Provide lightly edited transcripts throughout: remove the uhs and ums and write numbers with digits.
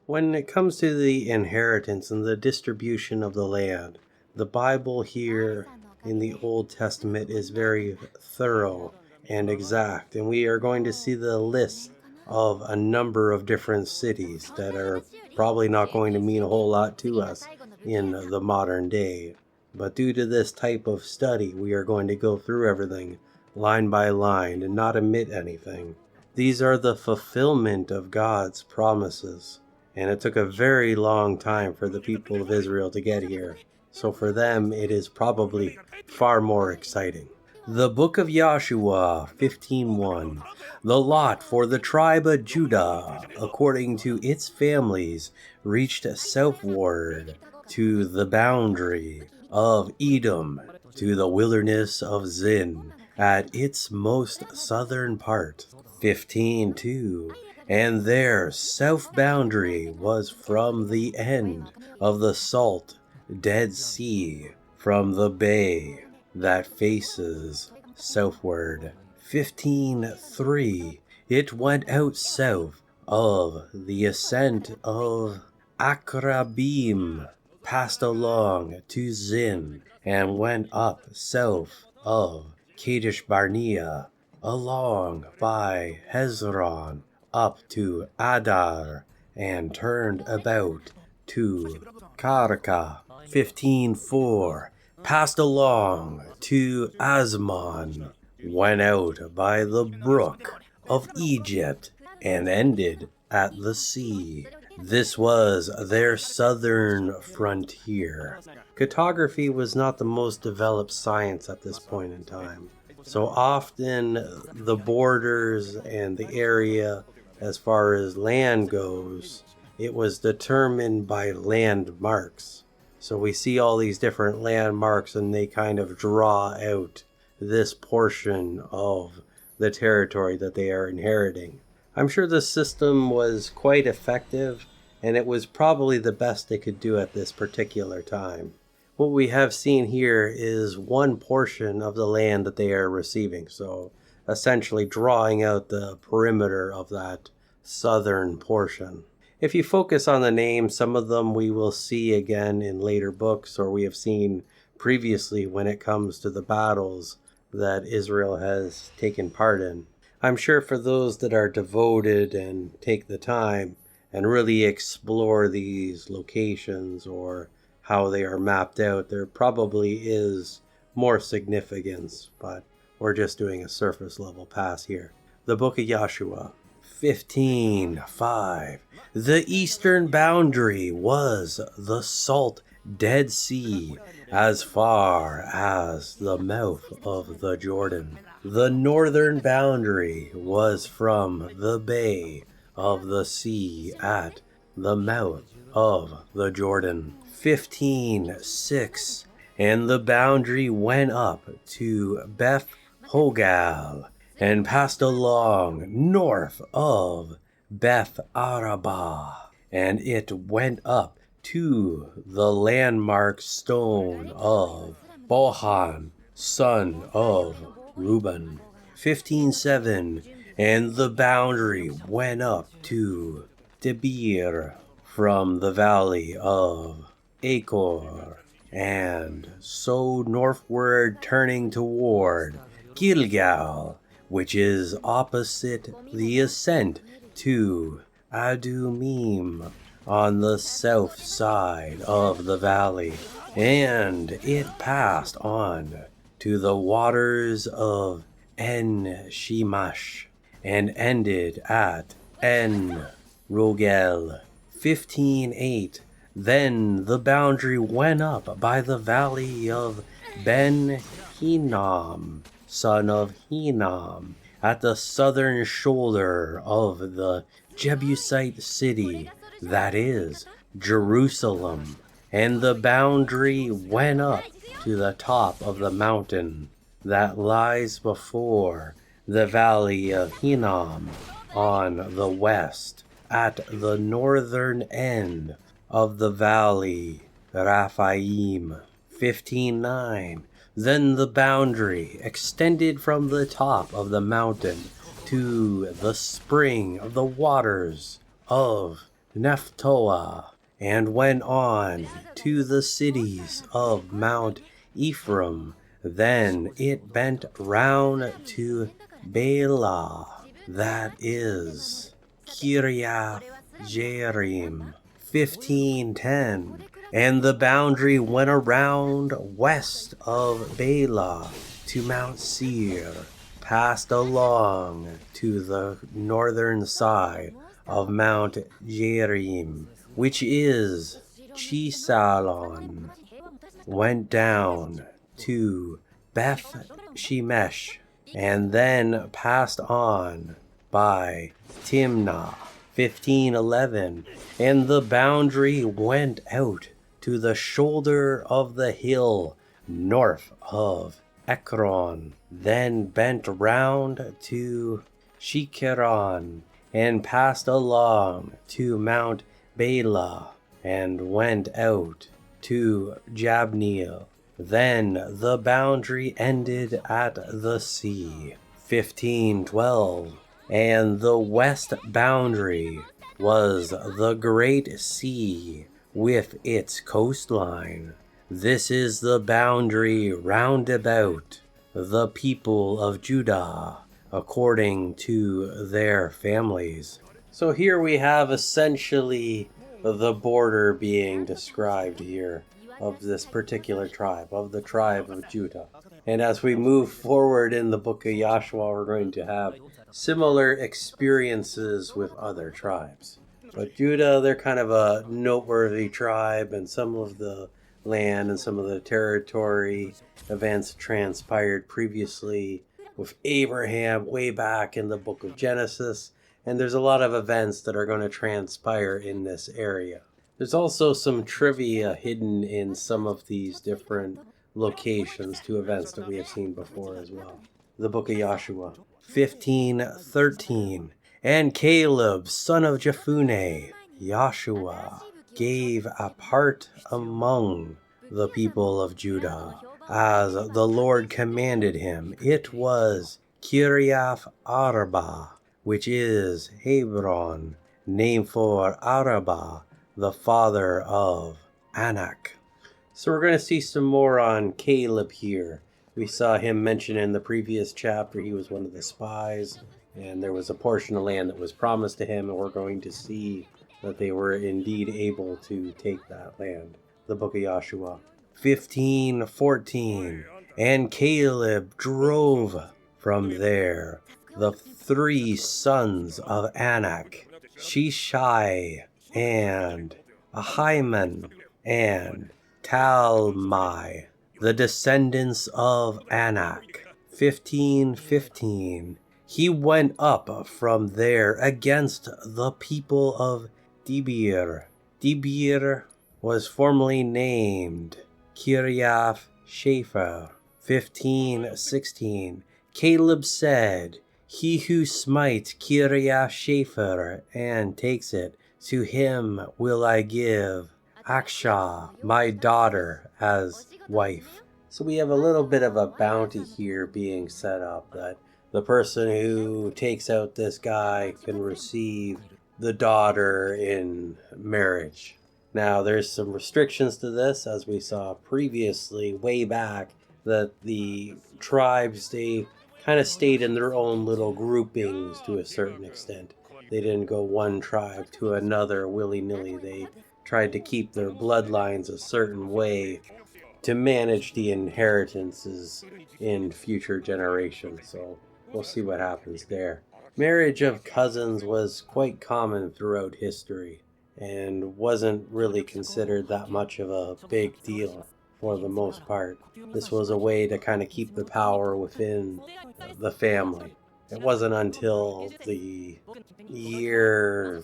When it comes to the inheritance and the distribution of the land, the Bible here in the Old Testament is very thorough and exact, and we are going to see the list of a number of different cities that are probably not going to mean a whole lot to us in the modern day. But due to this type of study, we are going to go through everything line by line and not omit anything. These are the fulfillment of God's promises. And it took a very long time for the people of Israel to get here. So for them, it is probably far more exciting. The Book of Joshua 15:1. The lot for the tribe of Judah, according to its families, reached southward to the boundary of Edom, to the wilderness of Zin, at its most southern part. 15:2. And their south boundary was from the end of the salt Dead Sea, from the bay that faces southward. 15:3. It went out south of the ascent of Akrabim, passed along to Zin, and went up south of Kadesh Barnea, along by Hezron, up to Adar, and turned about to Karka. 15:4. Passed along to Asmon, went out by the brook of Egypt, and ended at the sea. This was their southern frontier. Cartography was not the most developed science at this point in time. So often the borders and the area as far as land goes, it was determined by landmarks. So we see all these different landmarks and they kind of draw out this portion of the territory that they are inheriting. I'm sure the system was quite effective and it was probably the best they could do at this particular time. What we have seen here is one portion of the land that they are receiving. So essentially drawing out the perimeter of that southern portion. If you focus on the names, some of them we will see again in later books, or we have seen previously when it comes to the battles that Israel has taken part in. I'm sure for those that are devoted and take the time and really explore these locations or how they are mapped out, there probably is more significance, but we're just doing a surface level pass here. The Book of Joshua 15:5. The eastern boundary was the salt Dead Sea as far as the mouth of the Jordan. The northern boundary was from the bay of the sea at the mouth of the Jordan. 15:6. And the boundary went up to Beth Hogal and passed along north of Beth Arabah, and it went up to the landmark stone of Bohan, son of Reuben. 15:7. And the boundary went up to Debir from the valley of Achor, and so northward turning toward Gilgal, which is opposite the ascent to Adumim on the south side of the valley. And it passed on to the waters of En Shimash and ended at En Rogel. 15:8. Then the boundary went up by the valley of Ben Hinnom, son of Hinnom, at the southern shoulder of the Jebusite city, that is, Jerusalem. And the boundary went up to the top of the mountain that lies before the valley of Hinnom on the west, at the northern end of the valley Raphaim. 15:9. Then the boundary extended from the top of the mountain to the spring of the waters of Nephtoah, and went on to the cities of Mount Ephraim. Then it bent round to Bela, that is Kiriath Jearim, 1510, and the boundary went around west of Bela to Mount Seir, passed along to the northern side of Mount Jearim, which is Chisalon, went down to Beth Shemesh, and then passed on by Timnah, 1511, and the boundary went out to the shoulder of the hill north of Ekron, then bent round to Shikeron, and passed along to Mount Bela, and went out to Jabneel. Then the boundary ended at the sea, 1512, and the west boundary was the Great Sea with its coastline. This is the boundary round about the people of Judah, according to their families. So here we have essentially the border being described here of this particular tribe, of the tribe of Judah. And as we move forward in the book of Joshua, we're going to have similar experiences with other tribes. But Judah, they're kind of a noteworthy tribe, and some of the land and some of the territory events transpired previously with Abraham way back in the book of Genesis. And there's a lot of events that are going to transpire in this area. There's also some trivia hidden in some of these different locations to events that we have seen before as well. The book of Joshua, 1513. And Caleb, son of Jephunneh, Joshua, gave a part among the people of Judah, as the Lord commanded him. It was Kiriath Arba, which is Hebron, named for Arba, the father of Anak. So we're going to see some more on Caleb here. We saw him mentioned in the previous chapter. He was one of the spies, and there was a portion of land that was promised to him, and we're going to see that they were indeed able to take that land. The book of Joshua, 1514. And Caleb drove from there the 3 sons of Anak, Shishai, and Ahiman, and Talmai, the descendants of Anak, 1515. He went up from there against the people of Debir. Debir was formerly named Kiriath Shapher, 1516. Caleb said, "He who smites Kiriath Shapher and takes it, to him will I give Akshah, my daughter, as wife." So we have a little bit of a bounty here being set up, that the person who takes out this guy can receive the daughter in marriage. Now, there's some restrictions to this, as we saw previously, way back, that the tribes, they kind of stayed in their own little groupings to a certain extent. They didn't go one tribe to another willy-nilly. They tried to keep their bloodlines a certain way to manage the inheritances in future generations. So we'll see what happens there. Marriage of cousins was quite common throughout history and wasn't really considered that much of a big deal for the most part. This was a way to kind of keep the power within the family. It wasn't until the year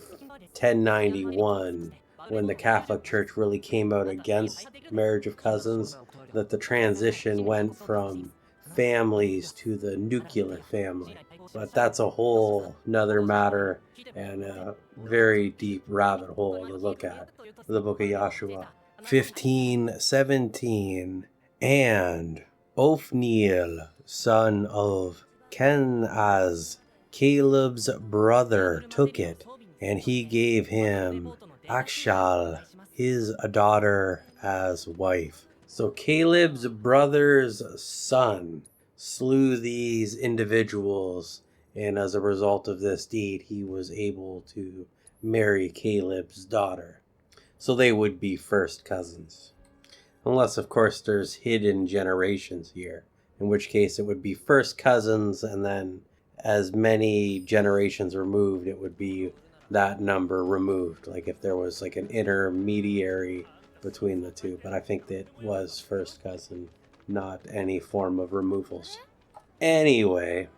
1091, when the Catholic Church really came out against marriage of cousins, that the transition went from families to the nuclear family. But that's a whole nother matter and a very deep rabbit hole to look at. The book of Joshua, 1517. And Othniel, son of Kenaz, Caleb's brother, took it and he gave him Akshal, his daughter, as wife. So Caleb's brother's son slew these individuals, and as a result of this deed, he was able to marry Caleb's daughter. So they would be first cousins. Unless, of course, there's hidden generations here, in which case it would be first cousins, and then as many generations removed, it would be that number removed. Like if there was like an intermediary between the two. But I think that was first cousin, not any form of removals. Anyway,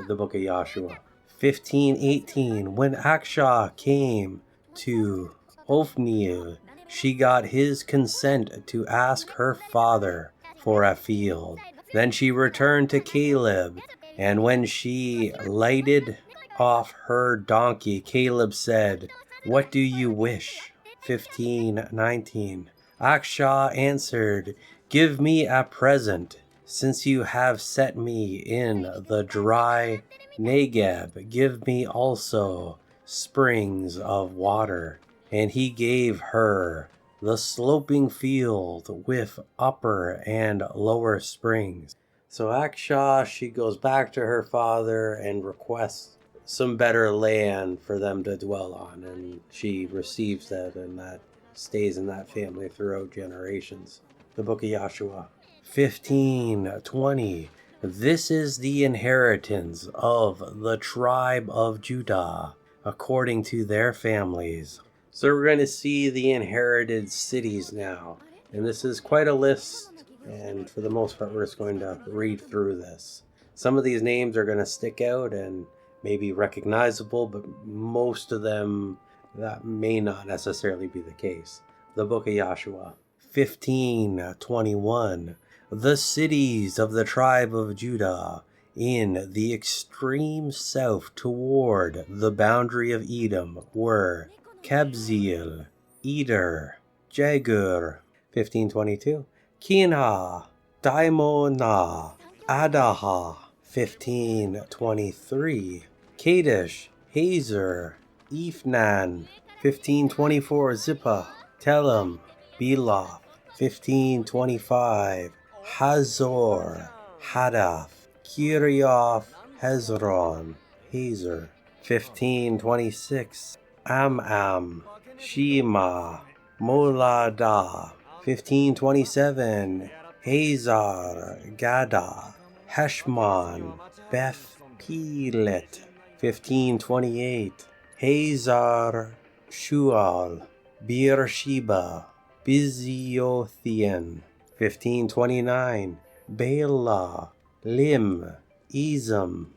the book of Joshua. 1518, when Akshah came to Ophniel, she got his consent to ask her father for a field. Then she returned to Caleb, and when she lighted off her donkey, Caleb said, "What do you wish?" 1519. Akshah answered, "Give me a present. Since you have set me in the dry Negeb, give me also springs of water." And he gave her the sloping field with upper and lower springs. So Akshah, she goes back to her father and requests some better land for them to dwell on, and she receives that, and that stays in that family throughout generations. The book of Joshua. 1520. This is the inheritance of the tribe of Judah, according to their families. So we're going to see the inherited cities now. And this is quite a list, and for the most part, we're just going to read through this. Some of these names are going to stick out and may be recognizable, but most of them, that may not necessarily be the case. The book of Joshua. 1521. The cities of the tribe of Judah in the extreme south toward the boundary of Edom were Kabzeel, Eder, Jagur. 1522. Kinha, Dimonah, Adaha. 1523. Kadesh, Hazer, Ephnan. 1524. Zippah, Telem, Belah. 1525. Hazor, Hadath, Kirioth, Hezron, Hazer. 1526. Amam, Shema, Moladah. 1527. Hazar, Gada, Heshmon, Beth Pelet. 1528. Hazar, Shual, Beersheba, Biziothien. 1529. Bela, Lim, Ezem.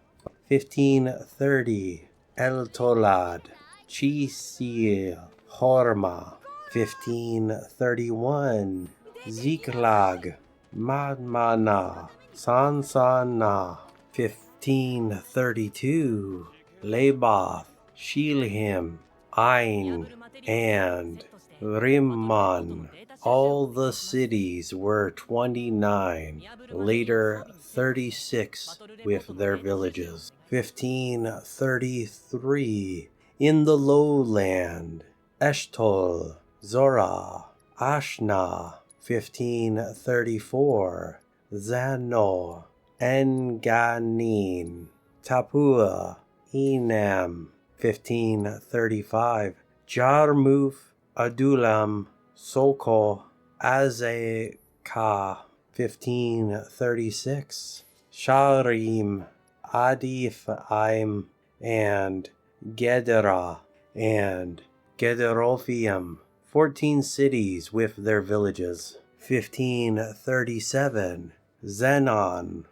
1530. El-Tolad, Chisil, Horma. 1531. Ziklag, Madmana, Sansana. 1532. Labath, Shilhim, Ain, and Rimmon. All the cities were 29, later 36 with their villages. 1533. In the lowland, Eshtaol, Zorah, Ashna. 1534. Zano, En-Ganim, Tapua, Enam. 1535. Jarmuth, Adulam, Soko, Azekah. 1536. Sharim, Adiphaim, and Gederah, and Gederothium. 14 cities with their villages. 1537. Zenon,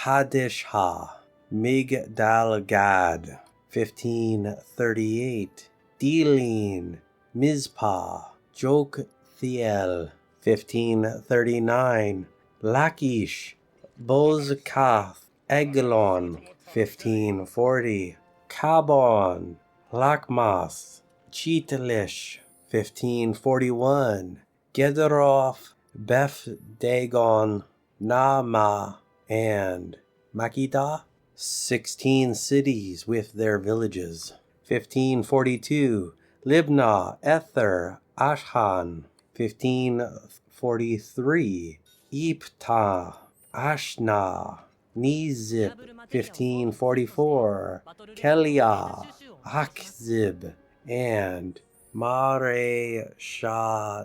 Hadishah, Migdal-Gad. 1538. Delin, Mizpah, Joktheel. 1539. Lachish, Bozkath, Eglon. 1540. Kabon, Lakmas, Chitlish. 1541. Gederoth, Beth Dagon, Naamah, and Makkedah. 16 cities with their villages. 1542, Libnah, Ether, Ashhan. 1543, Iptah, Ashna, Nizib. 1544, Kelia, Akzib, and Mare Shah.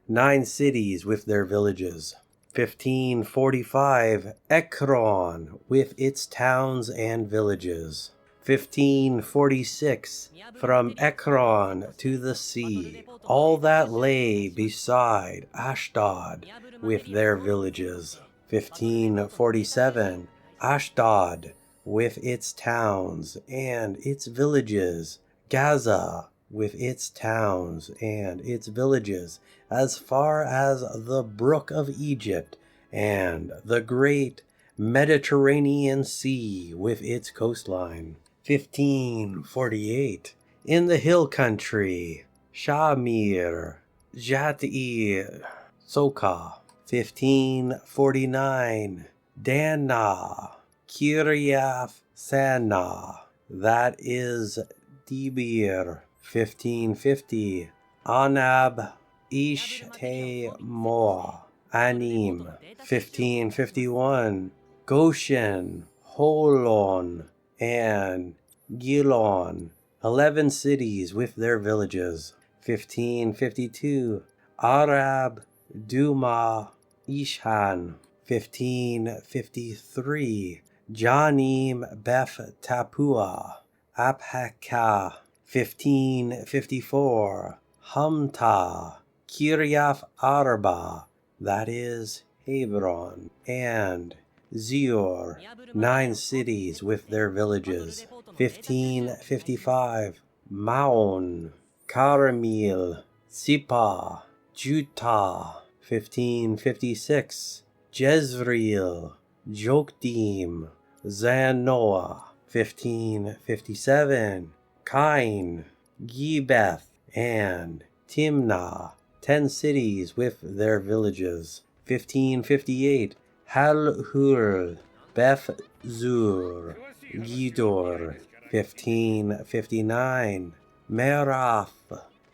9 cities with their villages. 1545, Ekron with its towns and villages. 1546, from Ekron to the sea, all that lay beside Ashdod with their villages. 1547, Ashdod with its towns and its villages. Gaza with its towns and its villages as far as the brook of Egypt and the great Mediterranean Sea with its coastline. 1548, in the hill country, Shamir, Jati, Soka. 1549, Dana, Kiryaf Sana, that is Dibir. 1550, Anab, Ishte Moa, Anim. 1551, Goshen, Holon, and Gilon, 11 cities with their villages. 1552, Arab, Duma, Ishan. 1553, Janim, Beth Tapua, Aphaka. 1554, Humta, Kiryaf Arba, that is Hebron, and Zior, 9 cities with their villages. 1555, Maon, Karamil, Sipa, Juta. 1556, Jezreel, Jokdim, Zanoah. 1557, Kain, Gibeth, and Timnah, 10 cities with their villages. 1558, Halhul, Beth Zur, Gidor. 1559, Meraf,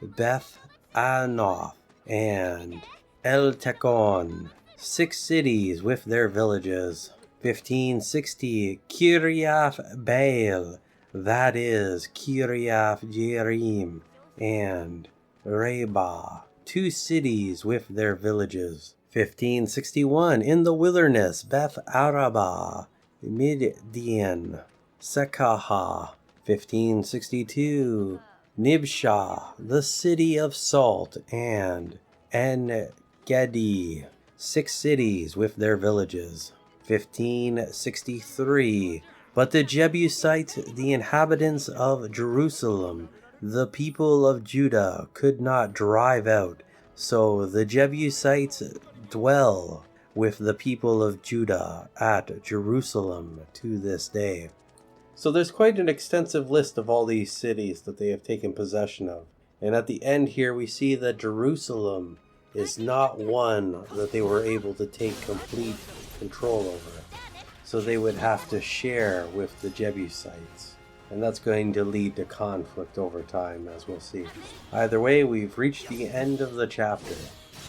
Beth Anoth, and El Tekon, 6 cities with their villages. 1560, Kiryaf Baal, that is Kiryaf Jearim, and Reba, 2 cities with their villages. 1561, in the wilderness, Beth Araba, Midian, Sekaha. 1562, Nibsha, the city of salt, and En-Gedi, 6 cities with their villages. 1563, but the Jebusites, the inhabitants of Jerusalem, the people of Judah, could not drive out, so the Jebusites dwell with the people of Judah at Jerusalem to this day. So there's quite an extensive list of all these cities that they have taken possession of. And at the end here we see that Jerusalem is not one that they were able to take complete control over. So they would have to share with the Jebusites. And that's going to lead to conflict over time, as we'll see. Either way, we've reached the end of the chapter.